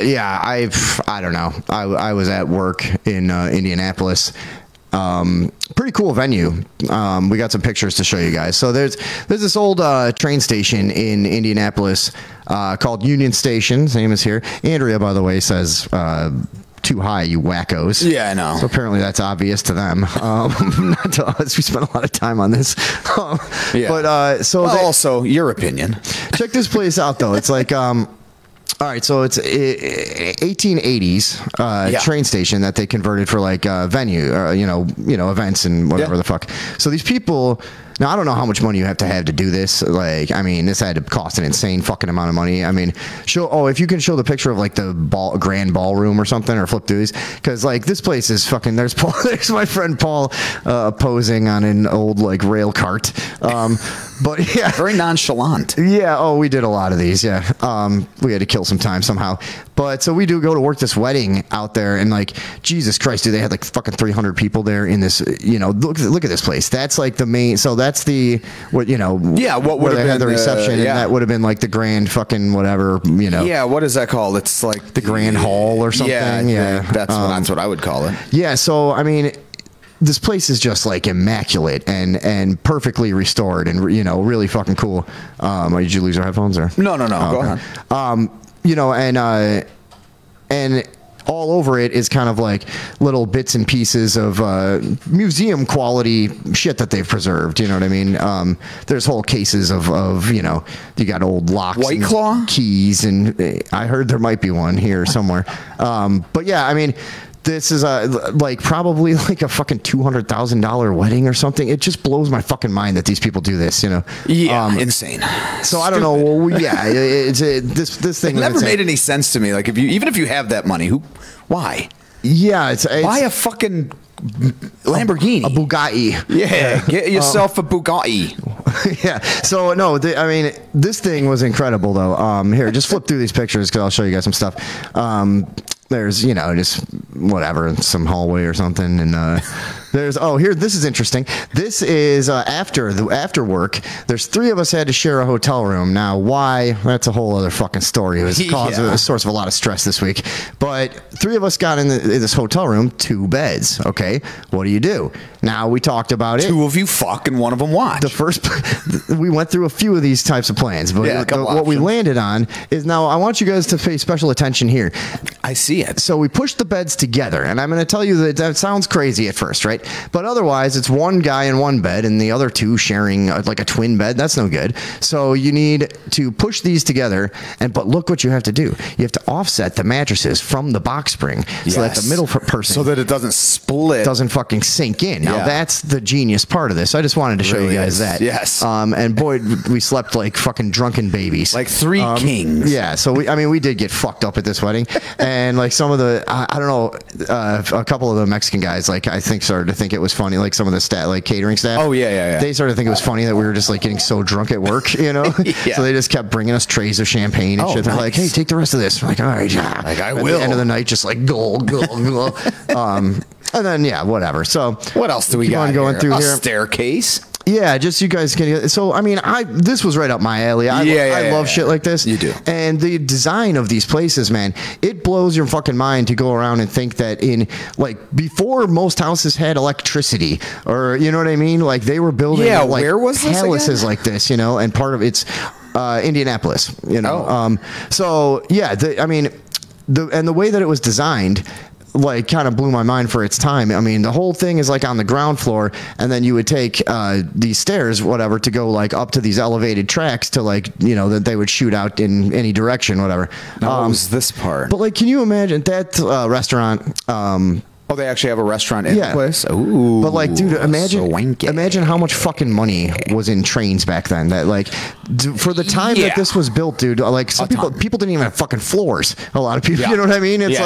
yeah, I don't know. I was at work in Indianapolis. Pretty cool venue. We got some pictures to show you guys. So there's this old train station in Indianapolis called Union Station. His name is here. Andrea, by the way, says too high, you wackos. Yeah, I know. So apparently that's obvious to them. Not to us. We spent a lot of time on this. Yeah. But so also your opinion. check this place out though. It's like all right, so it's 1880s train station that they converted for like venue, you know, events and whatever the fuck. So these people. Now, I don't know how much money you have to do this. Like, I mean, this had to cost an insane fucking amount of money. I mean, if you can show the picture of like the grand ballroom or something, or flip through these, because like this place is fucking. There's Paul. There's my friend Paul posing on an old like rail cart. But yeah, very nonchalant. Yeah. Oh, we did a lot of these. Yeah. We had to kill some time somehow. But so we do go to work this wedding out there, and like Jesus Christ, dude, they had like fucking 300 people there in this. You know, look at this place. That's like the main. So that's the what you know. Yeah. What would where have they had been the reception, and that would have been like the grand fucking whatever. You know. Yeah. What is that called? It's like the grand hall or something. Yeah. That's what I would call it. Yeah. So I mean. This place is just like immaculate and perfectly restored and really fucking cool. Did you lose your headphones or no? Go ahead. You know, and all over it is kind of like little bits and pieces of museum quality shit that they've preserved. You know what I mean? There's whole cases of you got old locks, White Claw keys, and I heard there might be one here somewhere. But yeah, I mean. This is like probably like a fucking $200,000 wedding or something. It just blows my fucking mind that these people do this, Yeah, insane. So I don't know. Well, yeah, this thing. It never made any sense to me. Like even if you have that money, why? Yeah, it's buy a fucking Lamborghini, a Bugatti. Yeah, get yourself a Bugatti. Yeah. So no, I mean, this thing was incredible though. Here, just flip through these pictures because I'll show you guys some stuff. There's just whatever, some hallway or something, and there's here. This is interesting. This is after work. There's 3 of us had to share a hotel room. Now, why? That's a whole other fucking story. It was a source of a lot of stress this week. But 3 of us got in this hotel room, 2 beds. Okay, what do you do? Now we talked about it. 2 of you fuck and 1 of them watch. The first, we went through a few of these types of plans, but what we landed on is now. I want you guys to pay special attention here. I see it. So we pushed the beds together, and I'm going to tell you that sounds crazy at first, right? But otherwise, it's one guy in one bed, and the other 2 sharing like a twin bed. That's no good. So you need to push these together, but look what you have to do. You have to offset the mattresses from the box spring, so that the middle person, so that it doesn't split, doesn't fucking sink in. Now that's the genius part of this. I just wanted to show you guys that. Yes. And boy, we slept like fucking drunken babies, like 3 kings. Yeah. So we did get fucked up at this wedding, and like some of the I don't know, a couple of the Mexican guys like I think started to think it was funny, like some of the catering staff. Oh yeah. They started to think it was funny that we were just like getting so drunk at work, So they just kept bringing us trays of champagne and shit. They're like, hey, take the rest of this. We're like, all right, yeah. Like I will. At the end of the night, just like go. And then whatever. So what else do we got? Going through a here. Staircase. Yeah, just you guys can. So I mean, this was right up my alley. I love shit like this. You do. And the design of these places, man, it blows your fucking mind to go around and think that before most houses had electricity, or you know what I mean, like they were building where was this palaces again? like this, and part of it's Indianapolis, So yeah, the way that it was designed. Like kind of blew my mind for its time. I mean, the whole thing is like on the ground floor, and then you would take these stairs, whatever, to go like up to these elevated tracks to like that they would shoot out in any direction, whatever. What was this part? But like, can you imagine that restaurant? Oh, they actually have a restaurant in the place? Ooh. But like, dude, imagine how much fucking money was in trains back then. That like, for the time that this was built, dude, like some people didn't even have fucking floors. A lot of people, you know what I mean? It's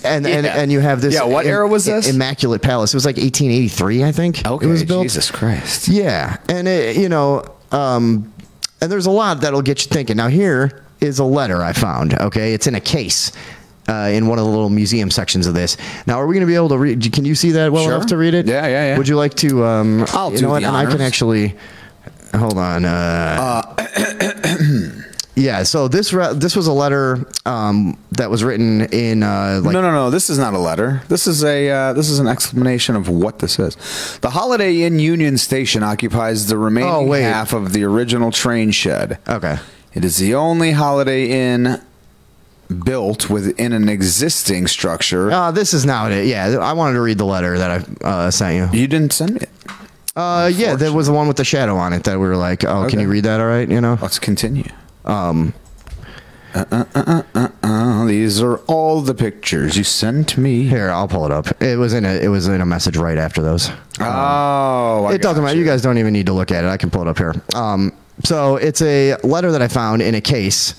and you have this. Yeah, what era was this? Immaculate Palace. It was like 1883, I think. Okay, it was built. Jesus Christ. Yeah, and and there's a lot that'll get you thinking. Now here is a letter I found. Okay, it's in a case. In one of the little museum sections of this. Now, are we going to be able to read? Can you see that well enough to read it? Yeah. Would you like to? I'll do the honors. And I can actually. Hold on. Yeah, so this was a letter that was written in like No. This is not a letter. This is an explanation of what this is. The Holiday Inn Union Station occupies the remaining half of the original train shed. Okay. It is the only Holiday Inn built within an existing structure. This is now it. Yeah, I wanted to read the letter that I sent you. You didn't send it. Yeah, that was the one with the shadow on it that we were like, oh, can you read that? All right, you know. Let's continue. These are all the pictures you sent me. Here, I'll pull it up. It was in a message right after those. It doesn't matter. You guys don't even need to look at it. I can pull it up here. So it's a letter that I found in a case.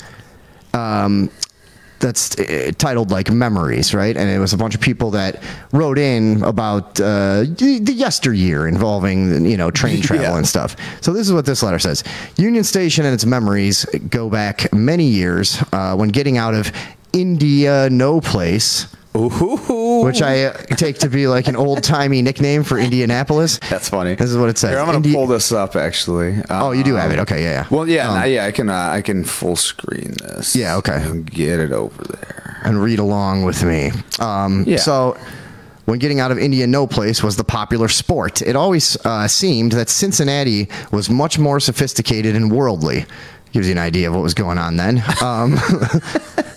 That's titled like Memories, right? And it was a bunch of people that wrote in about the yesteryear involving, you know, train travel and stuff. So this is what this letter says. Union Station and its memories go back many years when getting out of India No Place. Ooh. Which I take to be like an old-timey nickname for Indianapolis. That's funny. This is what it says. Here, I'm going to pull this up, actually. Oh, you do have it. Okay, yeah. Well, yeah, I can full screen this. Yeah, okay. And get it over there. And read along with me. So when getting out of India No Place was the popular sport, it always seemed that Cincinnati was much more sophisticated and worldly. Gives you an idea of what was going on then.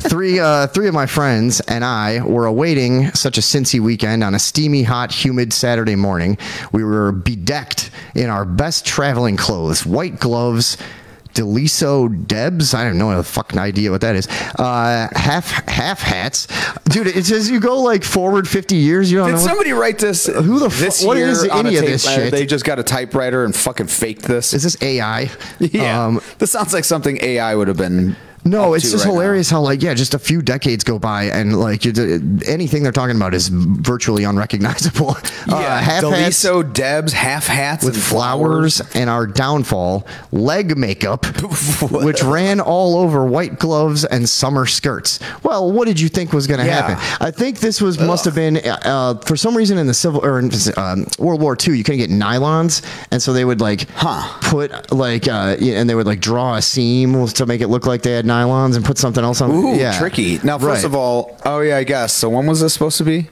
Three of my friends and I were awaiting such a Cincy weekend on a steamy, hot, humid Saturday morning. We were bedecked in our best traveling clothes, white gloves, Deliso Debs. I don't know the fucking idea what that is. Half hats, dude. It says you go like forward 50 years. You don't know. Did somebody write this? Who the this what year is any of this shit? They just got a typewriter and fucking faked this. Is this AI? Yeah. This sounds like something AI would have been. No, it's just hilarious how, like, just a few decades go by and, like, anything they're talking about is virtually unrecognizable. Half Deliso Debs, half hats with flowers, and our downfall, leg makeup, which ran all over white gloves and summer skirts. Well, what did you think was going to happen? I think this must have been, for some reason in the World War II, you couldn't get nylons, and so they would, like, put, like, and they would, like, draw a seam to make it look like they had nylons and put something else on. Ooh, tricky. Now, first of all, I guess. So when was this supposed to be?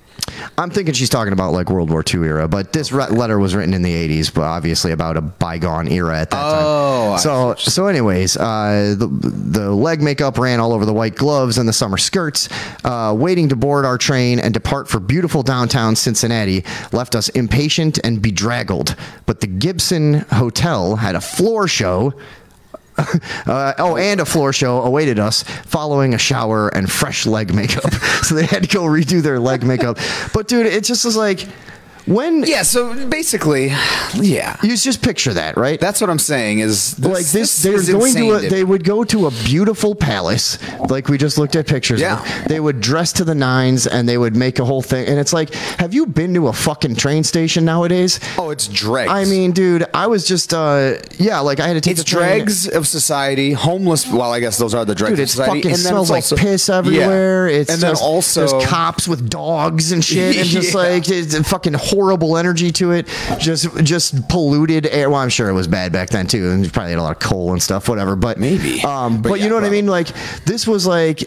I'm thinking she's talking about like World War II era, but this letter was written in the 80s, but obviously about a bygone era at that time. So anyways, the leg makeup ran all over the white gloves and the summer skirts. Waiting to board our train and depart for beautiful downtown Cincinnati left us impatient and bedraggled. But the Gibson Hotel had a floor show. And a floor show awaited us following a shower and fresh leg makeup. So they had to go redo their leg makeup. But dude, it just was like so basically, you just picture that, right? That's what I'm saying is they would go to a beautiful palace like we just looked at pictures of. They would dress to the nines and they would make a whole thing, and it's like, have you been to a fucking train station nowadays? Oh, it's dregs. I mean, dude, I was just like I had to take the dregs of society, homeless. Well, I guess those are the dregs of society. Dude, it smells like piss everywhere. It's and then also there's cops with dogs and shit, and just like it's fucking horrible energy to it, just polluted air. Well, I'm sure it was bad back then too, and you probably had a lot of coal and stuff, whatever. But maybe, but you know what I mean? Like this was like.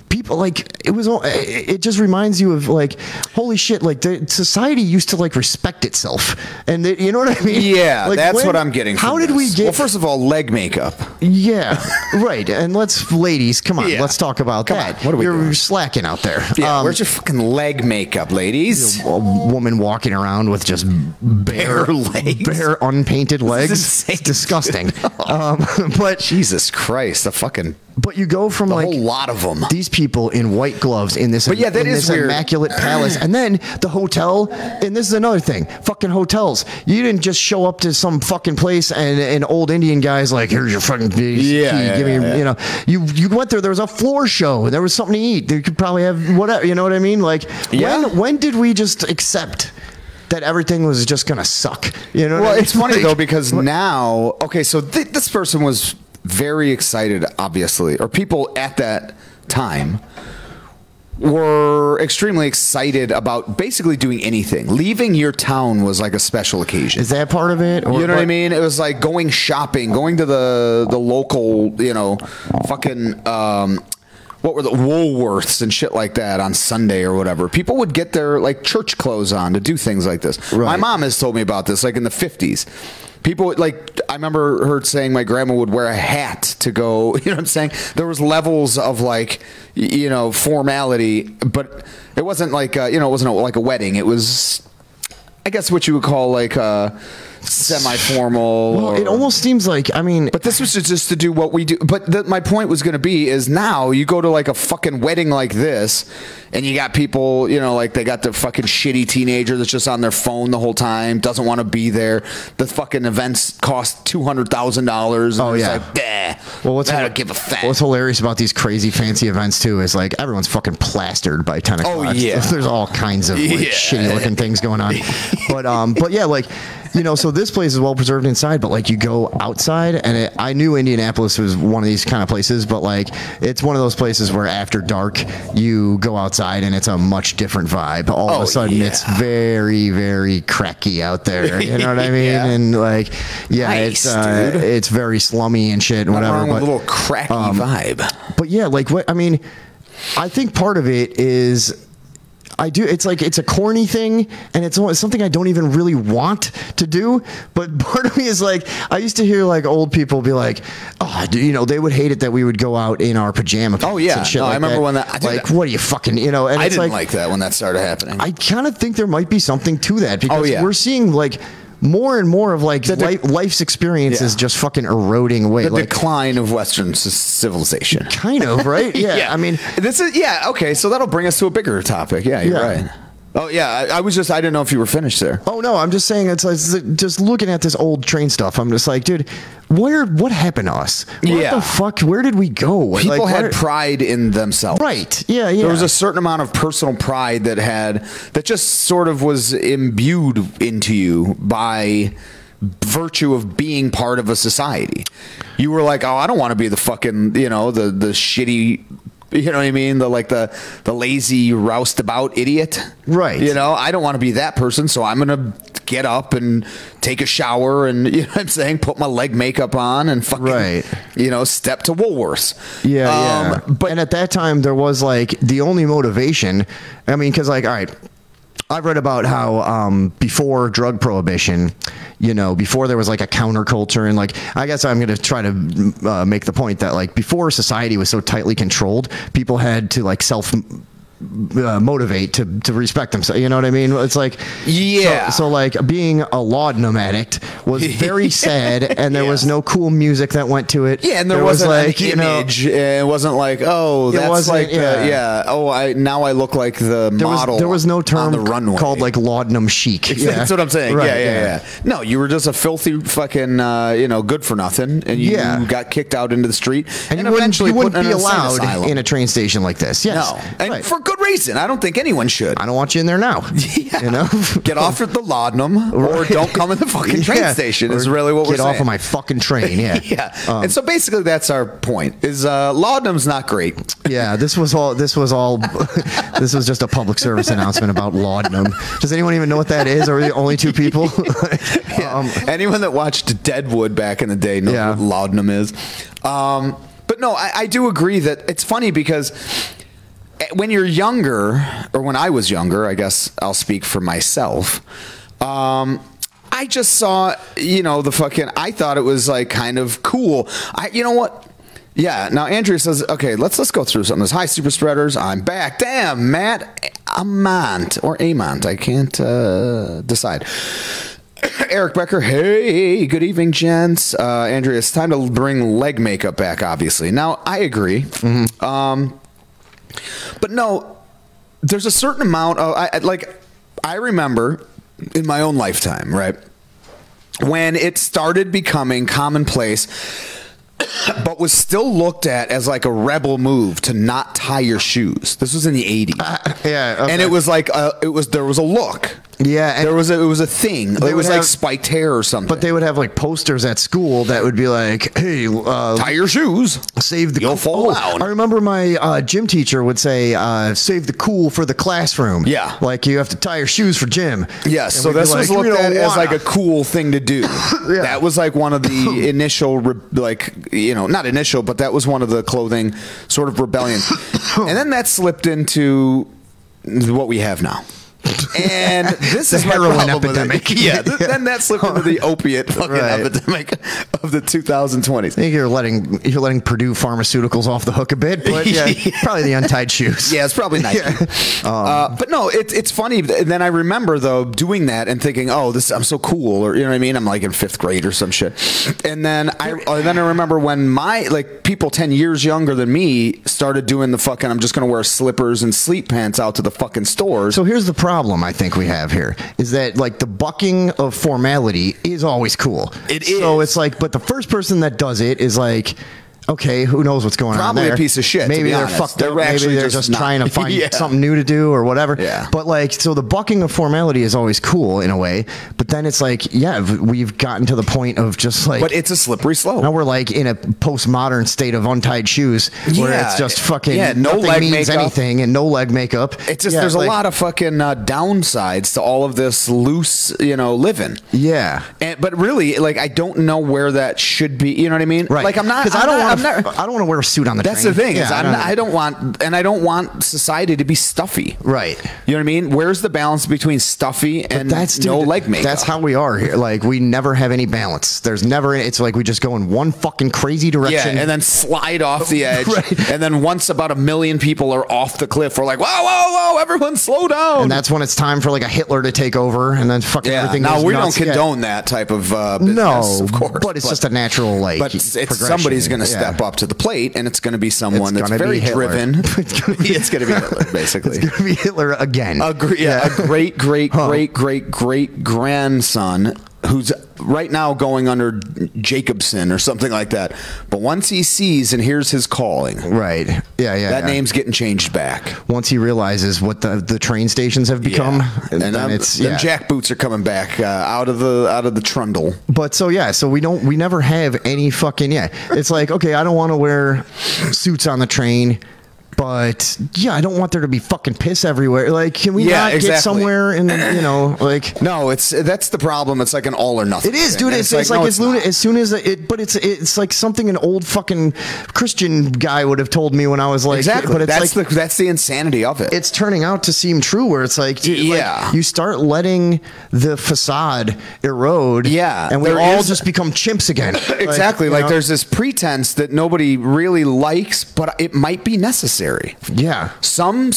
People like it just reminds you of like, holy shit, like the society used to like respect itself, and you know what I mean? Yeah, like, that's what I'm getting. How did we get? Well, first of all, leg makeup. Yeah, right. And ladies, come on, let's talk about that. What are we doing? You're slacking out there. Yeah, where's your fucking leg makeup, ladies? A woman walking around with just bare legs, bare unpainted legs. It's disgusting. But Jesus Christ, the fucking. But you go from like a whole lot of them. These people in white gloves in this, this immaculate palace, and then the hotel. And this is another thing: fucking hotels. You didn't just show up to some fucking place and old Indian guys like, here's your fucking key. Give me, you know. You went there. There was a floor show. There was something to eat. You could probably have whatever. You know what I mean? Like, when did we just accept that everything was just gonna suck? You know. Well, it's funny though because now, so this person was very excited, obviously, or people at that time were extremely excited about basically doing anything. Leaving your town was like a special occasion. Is that part of it? Or you know what I mean? It was like going shopping, going to the local, you know, fucking what were the Woolworths and shit like that on Sunday or whatever. People would get their like church clothes on to do things like this. Right. My mom has told me about this, like in the 50s. People like, I remember her saying my grandma would wear a hat to go, you know what I'm saying? There was levels of like, you know, formality, but it wasn't like, you know, it wasn't like a wedding. It was, I guess what you would call like semi-formal. Well, it almost seems like, I mean, but this was just to do what we do. But my point was going to be is now you go to like a fucking wedding like this, and you got people, you know, like they got the fucking shitty teenager that's just on their phone the whole time, doesn't want to be there. The fucking events cost $200,000. Oh yeah. Like, well, I don't give a fuck. What's hilarious about these crazy fancy events too is like everyone's fucking plastered by 10 o'clock. Oh yeah. There's all kinds of like, shitty looking things going on. But yeah, like, you know, so this place is well preserved inside, but like you go outside, and I knew Indianapolis was one of these kind of places, but like it's one of those places where after dark you go outside and it's a much different vibe. All of a sudden it's very, very cracky out there. You know what I mean? And like, yeah, nice, it's very slummy and shit and whatever. But a little cracky vibe. But yeah, like what I mean, I think part of it is. It's like it's a corny thing, and it's something I don't even really want to do. But part of me is like, I used to hear like old people be like, "Oh, you know, they would hate it that we would go out in our pajama pants." Oh yeah, and shit like I remember that. when that. Like, what are you fucking, you know? And I didn't like that when that started happening. I kind of think there might be something to that because we're seeing like. More and more of like life's experiences just fucking eroding away. The decline of Western civilization. Kind of, right? Yeah. I mean, this is, okay. So that'll bring us to a bigger topic. Yeah, you're right. Oh yeah, I didn't know if you were finished there. Oh no, I'm just saying it's like, just looking at this old train stuff. I'm just like, dude, what happened to us? What the fuck? Where did we go? People had pride in themselves, right? Yeah. There was a certain amount of personal pride that just sort of was imbued into you by virtue of being part of a society. You were like, oh, I don't want to be the fucking, you know, the shitty. You know what I mean? The lazy roustabout idiot. Right. You know, I don't want to be that person, so I'm going to get up and take a shower and, you know what I'm saying, put my leg makeup on and fucking, you know, step to Woolworths. Yeah, But and at that time, there was like the only motivation. I mean, because like, all right, I've read about how before drug prohibition, you know, before there was like a counterculture, and like, I guess I'm going to try to make the point that like before society was so tightly controlled, people had to like motivate to respect themselves. You know what I mean? It's like, so like being a laudanum addict was very sad, and there was no cool music that went to it. Yeah, and there wasn't like an image. It wasn't like, oh, that's like now I look like the model. There was no term on the runway called like laudanum chic. That's what I'm saying. Right, yeah. No, you were just a filthy fucking you know, good for nothing, and you got kicked out into the street, and you eventually wouldn't be allowed in a train station like this. Yes, no, and for good reason. I don't think anyone should. I don't want you in there now. You know, get off at the laudanum, or don't come in the fucking train station. Is really what we're saying. Get off of my fucking train. Yeah, and so basically, that's our point. Is laudanum's not great. Yeah, this was this was just a public service announcement about laudanum. Does anyone even know what that is? Or are we the only two people? Anyone that watched Deadwood back in the day knows what laudanum is. But no, I do agree that it's funny because when you're younger, or when I was younger, I guess I'll speak for myself. I just saw, you know, I thought it was like kind of cool. You know what? Yeah. Now Andrea says, okay, let's go through some of this. Hi, super spreaders. I'm back. Damn, Matt Amont or Amont. I can't decide. Eric Becker, hey, good evening, gents. Andrea, it's time to bring leg makeup back, obviously. Now, I agree. But no, there's a certain amount of, I remember in my own lifetime, right, when it started becoming commonplace, but was still looked at as like a rebel move to not tie your shoes. This was in the 80s. Okay. And it was like, there was a look. Yeah, it was a thing. It was like spiked hair or something. But they would have like posters at school that would be like, "Hey, tie your shoes, save the you'll fall down." I remember my gym teacher would say, "Save the cool for the classroom." Yeah, like you have to tie your shoes for gym. Yes, so this was looked at as like a cool thing to do. Yeah. That was like one of the initial, not initial, but that was one of the clothing sort of rebellion, and then that slipped into what we have now. And this is heroin epidemic. Then that slipped into the opiate fucking epidemic of the 2020s. I think you're letting Purdue Pharmaceuticals off the hook a bit, but probably the untied shoes. Yeah, it's probably Nike. But no, it's funny. Then I remember though doing that and thinking, oh, I'm so cool, or you know what I mean? I'm like in 5th grade or some shit. And then I remember when my people 10 years younger than me started doing the fucking, I'm just gonna wear slippers and sleep pants out to the fucking stores. So here's the problem I think we have here is that like the bucking of formality is always cool. It is. So it's like, but the first person that does it is like, okay, who knows what's going on there? Probably a piece of shit. Maybe they're honest. fucked up. Maybe they're just trying to find something new to do or whatever. Yeah. But like, so the bucking of formality is always cool in a way. But then it's like, yeah, we've gotten to the point of just like. But it's a slippery slope. Now we're like in a postmodern state of untied shoes where it's just fucking no leg means makeup. Anything and no leg makeup. It's just there's a lot of fucking downsides to all of this loose, living. Yeah. But really, like, I don't know where that should be. You know what I mean? Right. Like, I'm not. Because I don't want to wear a suit on the That's train. the thing. Yeah, is I don't want society to be stuffy. Right. You know what I mean? Where's the balance between stuffy and no leg makeup? That's how we are here. Like, we never have any balance. There's never. It's like we just go in one fucking crazy direction. Yeah, and then slide off the edge. Right. And then once about 1 million people are off the cliff, we're like, whoa, whoa, whoa, everyone slow down. And that's when it's time for like a Hitler to take over, and then fucking everything. Now we nuts. don't condone that type of business, of course. But it's just a natural But somebody's going to step up to the plate, and it's going to be someone that's very driven. It's going to be Hitler, basically. It's going to be Hitler again. A great, great, great, great, great grandson who's right now going under Jacobson or something like that. But once he sees and hears his calling, right? That name's getting changed back. Once he realizes what the train stations have become, and then it's jackboots are coming back out of the trundle. But so we never have any fucking It's like, okay, I don't want to wear suits on the train. But I don't want there to be fucking piss everywhere. Like, can we not get somewhere in like? No, that's the problem. It's like an all or nothing. It is, dude. It's like as soon as but it's like something an old fucking Christian guy would have told me when I was like, exactly. But it's that's the insanity of it. It's turning out to seem true, where it's like, like you start letting the facade erode, and we all just become chimps again. Exactly. Like there's this pretense that nobody really likes, but it might be necessary. Yeah, some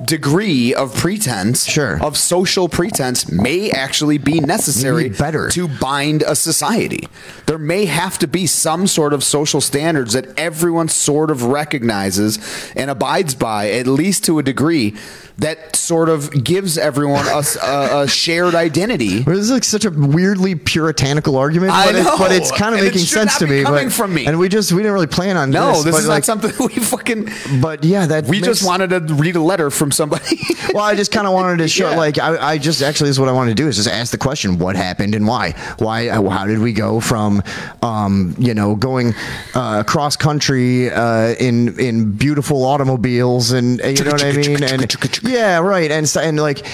degree of pretense, of social pretense, may actually be necessary to bind a society. There may have to be some sort of social standards that everyone sort of recognizes and abides by, at least to a degree, that sort of gives everyone a shared identity. This is like such a weirdly puritanical argument, but it's kind of making sense to me. From me, and we didn't really plan on this. This is not something we fucking. But we just wanted to read a letter from somebody. Well, I just kind of wanted to show, I just actually is what I wanted to do is just ask the question: what happened and why? How did we go from, going cross country in beautiful automobiles and you know what I mean? And yeah, right. And like,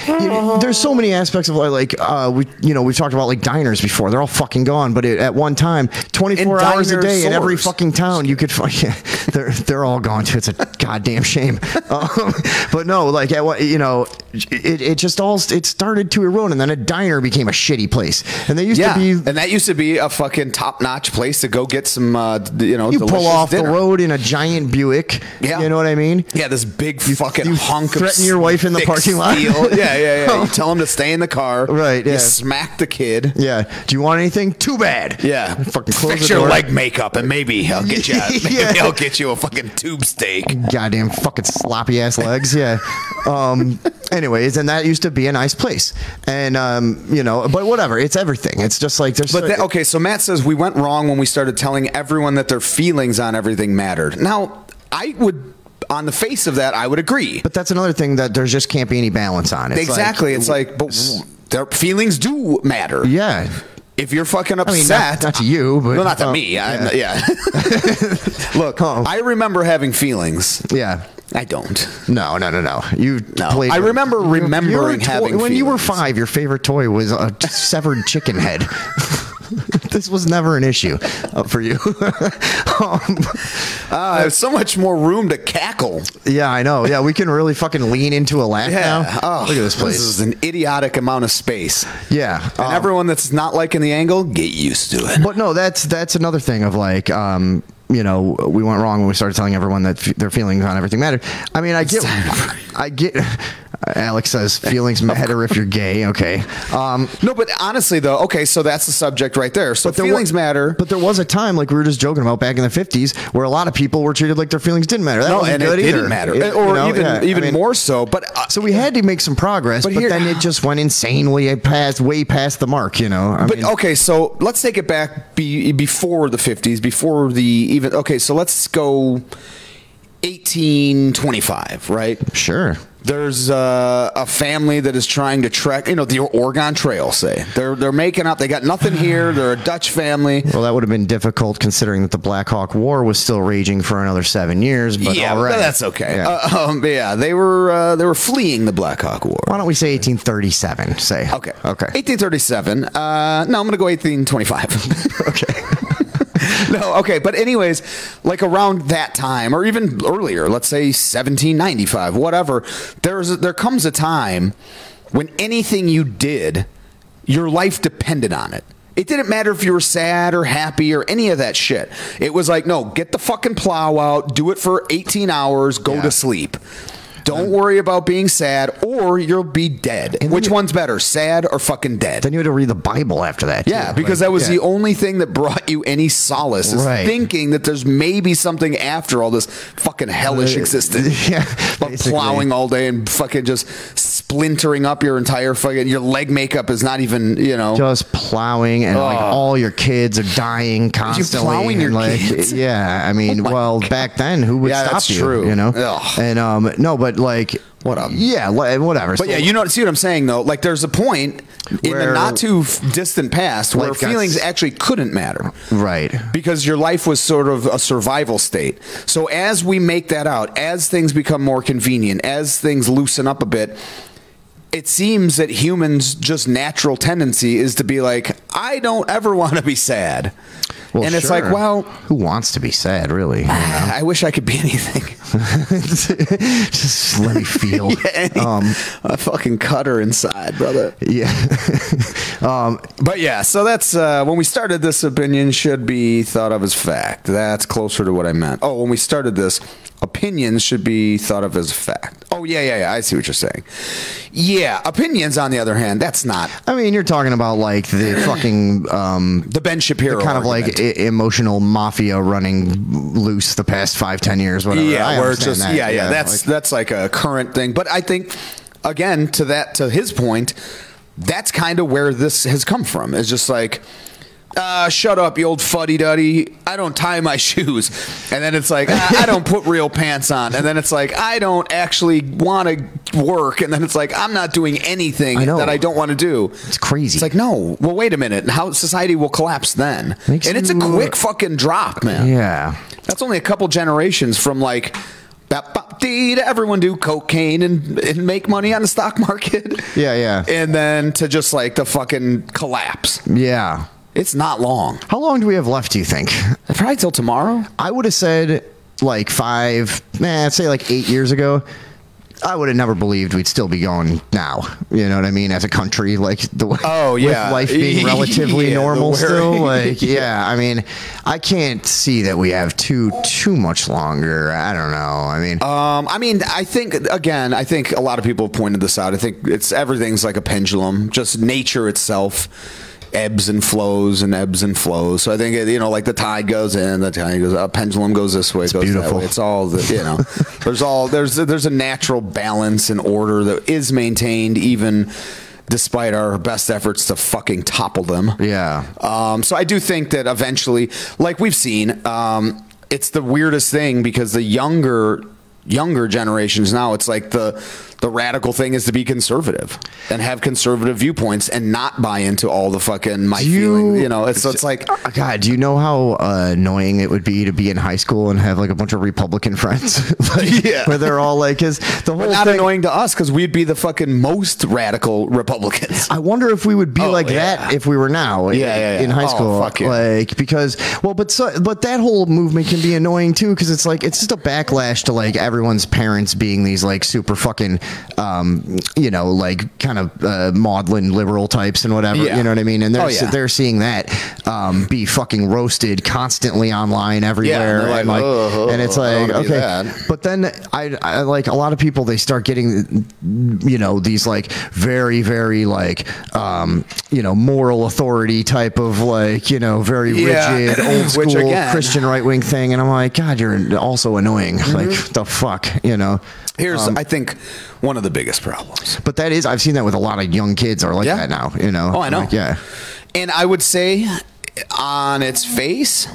there's so many aspects of we've talked about like diners before. They're all fucking gone. But at one time, 24 hours a day in every fucking town, you could find. They're all gone too. It's a goddamn shame. But no, like it started to erode, and then a diner became a shitty place. And they used to be, and that used to be a fucking top-notch place to go get some, you pull off dinner. The road in a giant Buick. Yeah. You know what I mean? Yeah, this big fucking hunk of threaten your wife in the parking lot. Yeah. You tell him to stay in the car. Right. Yeah. You smack the kid. Yeah. Do you want anything? Too bad. Yeah. Fucking close Fix the door. your leg makeup, and maybe I'll get you. Maybe I'll get you a fucking tube steak. Goddamn fucking sloppy ass legs. Yeah. Anyways, and that used to be a nice place, and but whatever. It's everything. It's just like there's. But okay, so Matt says we went wrong when we started telling everyone that their feelings on everything mattered. Now, on the face of that, I would agree. But that's another thing that there just can't be any balance on. Exactly. It's like, but their feelings do matter. Yeah. If you're fucking upset, I mean, not to you, but well, not to me. Yeah. Look, I remember having feelings. Yeah. I don't. No. You played. I remember remembering having when feelings. you were 5. Your favorite toy was a severed chicken head. This was never an issue for you. There's so much more room to cackle. Yeah, I know. Yeah, we can really fucking lean into a laugh now. Oh, look at this place. This is an idiotic amount of space. Yeah, and everyone that's not liking the angle, get used to it. But no, that's another thing of like. You know, we went wrong when we started telling everyone that their feelings on everything matter. I mean, I get. Alex says feelings matter if you're gay. Okay. No, but honestly, though, okay, so that's the subject right there. So feelings matter. But there was a time, like we were just joking about back in the 50s, where a lot of people were treated like their feelings didn't matter. That wasn't good it either. Didn't matter, even more so. But so we had to make some progress, but then it just went insanely way past the mark. You know. Okay, so let's take it back before the 50s, before the even. Okay, so let's go 1825, right? Sure. There's a family that is trying to trek, the Oregon Trail, say. They're making up. They got nothing here. They're a Dutch family. Well, that would have been difficult considering that the Black Hawk War was still raging for another 7 years. But yeah, all right. That's okay. Yeah, they were fleeing the Black Hawk War. Why don't we say 1837? Say okay. 1837. No, I'm going to go 1825. Okay. No, okay, but anyways, like around that time, or even earlier, let's say 1795, whatever, there comes a time when anything you did, your life depended on it. It didn't matter if you were sad or happy or any of that shit. It was like, no, get the fucking plow out, do it for 18 hours, go to sleep. Don't worry about being sad, or you'll be dead. Which one's better, sad or fucking dead? Then you had to read the Bible after that. Yeah, because that was the only thing that brought you any solace, is thinking that there's maybe something after all this fucking hellish existence. Yeah, but plowing all day and fucking just splintering up your entire fucking, your leg makeup is not even, just plowing, and like all your kids are dying constantly. You're plowing your kids? Yeah, I mean, back then, who would stop that's you? True. And no, but like, yeah, whatever. But yeah, see what I'm saying though. Like, there's a point in the not too distant past where feelings actually couldn't matter, right? Because your life was sort of a survival state. So as we make that out, as things become more convenient, as things loosen up a bit, it seems that humans' just natural tendency is to be like, I don't ever want to be sad. Well, and it's like, well, who wants to be sad, really? I wish I could be anything. Just let me feel. A fucking cutter inside, brother. Yeah. But yeah, so that's when we started this, opinion should be thought of as fact. That's closer to what I meant. Oh, when we started this, opinions should be thought of as fact. Oh, yeah. I see what you're saying. Yeah, opinions, on the other hand, that's not. I mean, you're talking about like the fucking the Ben Shapiro, kind of argument. Like emotional mafia running loose the past 5-10 years, whatever. Yeah, where it's just that's like a current thing. But I think, again, to his point, that's kind of where this has come from. It's just like, shut up, you old fuddy-duddy. I don't tie my shoes. And then it's like, I don't put real pants on. And then it's like, I don't actually want to work. And then it's like, I'm not doing anything that I don't want to do. It's crazy. It's like, no, well, wait a minute. How society will collapse then. And it's a quick fucking drop, man. Yeah. That's only a couple generations from like, to everyone do cocaine and make money on the stock market. Yeah. And then to just like the fucking collapse. Yeah. It's not long. How long do we have left, do you think? Probably till tomorrow. I would have said like I'd say like 8 years ago. I would have never believed we'd still be going now. You know what I mean? As a country, like with life being relatively normal still. Like, I mean, I can't see that we have too much longer. I don't know. I mean, I think a lot of people have pointed this out. I think everything's like a pendulum, just nature itself. Ebbs and flows. So I think like the tide goes in, the tide goes up, pendulum goes this way, goes beautiful. that way. It's all there's a natural balance and order that is maintained even despite our best efforts to fucking topple them. Yeah. So I do think that eventually, like we've seen, it's the weirdest thing because the younger younger generations now, it's like the radical thing is to be conservative and have conservative viewpoints and not buy into all the fucking feeling. You know, it's like, God, do you know how annoying it would be to be in high school and have like a bunch of Republican friends? Like, yeah, where they're all like, the whole not thing, annoying to us because we'd be the fucking most radical Republicans. I wonder if we would be that if we were now in high school. Fuck yeah. Like, because, well, but that whole movement can be annoying too, because it's like, it's just a backlash to like everyone's parents being these like super fucking, you know, like kind of maudlin liberal types and whatever, you know what I mean? And they're seeing that be fucking roasted constantly online everywhere. Yeah, and it's like, okay. But then I like a lot of people, they start getting, you know, these like very, very like, you know, moral authority type of like, you know, very rigid, old school Christian right wing thing. And I'm like, God, you're also annoying. Like, the fuck, you know? Here's, I think, one of the biggest problems. But that is, I've seen that with a lot of young kids are like that now, you know? Oh, I know. Like, yeah. And I would say, on its face,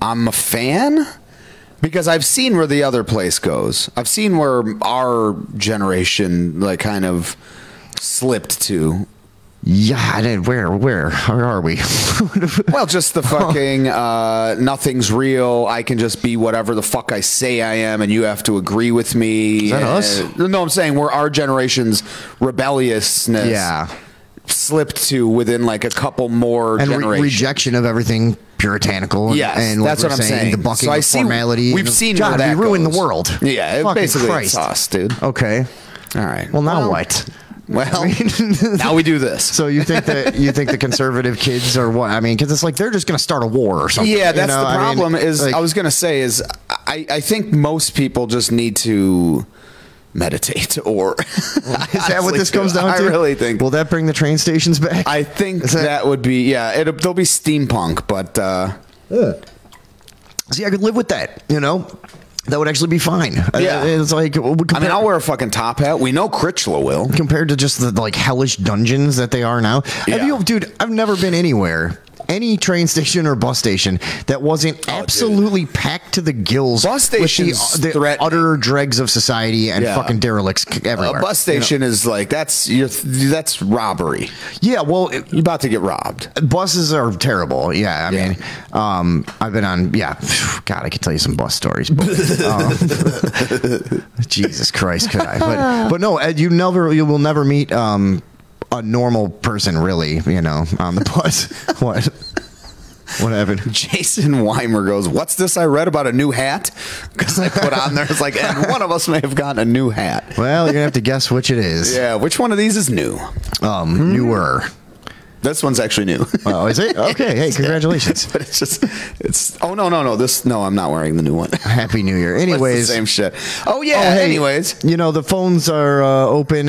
I'm a fan because I've seen where the other place goes. I've seen where our generation, like, kind of slipped to. Yeah, where are we? Well, just the fucking nothing's real. I can just be whatever the fuck I say I am, and you have to agree with me. Is that us? No, I'm saying where our generation's rebelliousness slipped to within like a couple more generations. Rejection of everything puritanical. Yes, and that's what I'm saying. The bucking of formality. We've seen God, where that we ruined goes. the world. Yeah, Fucking basically Christ. It's us, dude. Okay. All right. Well, now what? Well, now we do this. So you think the conservative kids are what? I mean, because it's like they're just going to start a war or something. Yeah, that's the problem. Like, I was going to say is I think most people just need to meditate or is that what this comes down to? I really think. Will that bring the train stations back? I think that would be they'll be steampunk, but see, I could live with that. You know. That would actually be fine. Yeah, it's like I mean, I'll wear a fucking top hat. We know Critchlow will, compared to just the like hellish dungeons that they are now. Yeah. Dude, I've never been anywhere, any train station or bus station that wasn't absolutely packed to the gills. Bus stations, with the utter dregs of society and fucking derelicts everywhere. A bus station is like that's robbery. Yeah, well, you're about to get robbed. Buses are terrible. Yeah, I mean, I've been on. Yeah, God, I could tell you some bus stories. But, Jesus Christ, could I? But no, Ed, you will never meet a normal person, really, you know, on the bus. What happened? Jason Weimer goes, "What's this I read about a new hat?" Because I put on there, it's like, and one of us may have gotten a new hat. Well, you're gonna have to guess which it is. Yeah, which one of these is new? Newer. This one's actually new. Oh, is it? Okay. Hey, congratulations. But oh, no. No, I'm not wearing the new one. Happy New Year. Anyways. Same shit. Oh, yeah. Hey, anyways. You know, the phones are open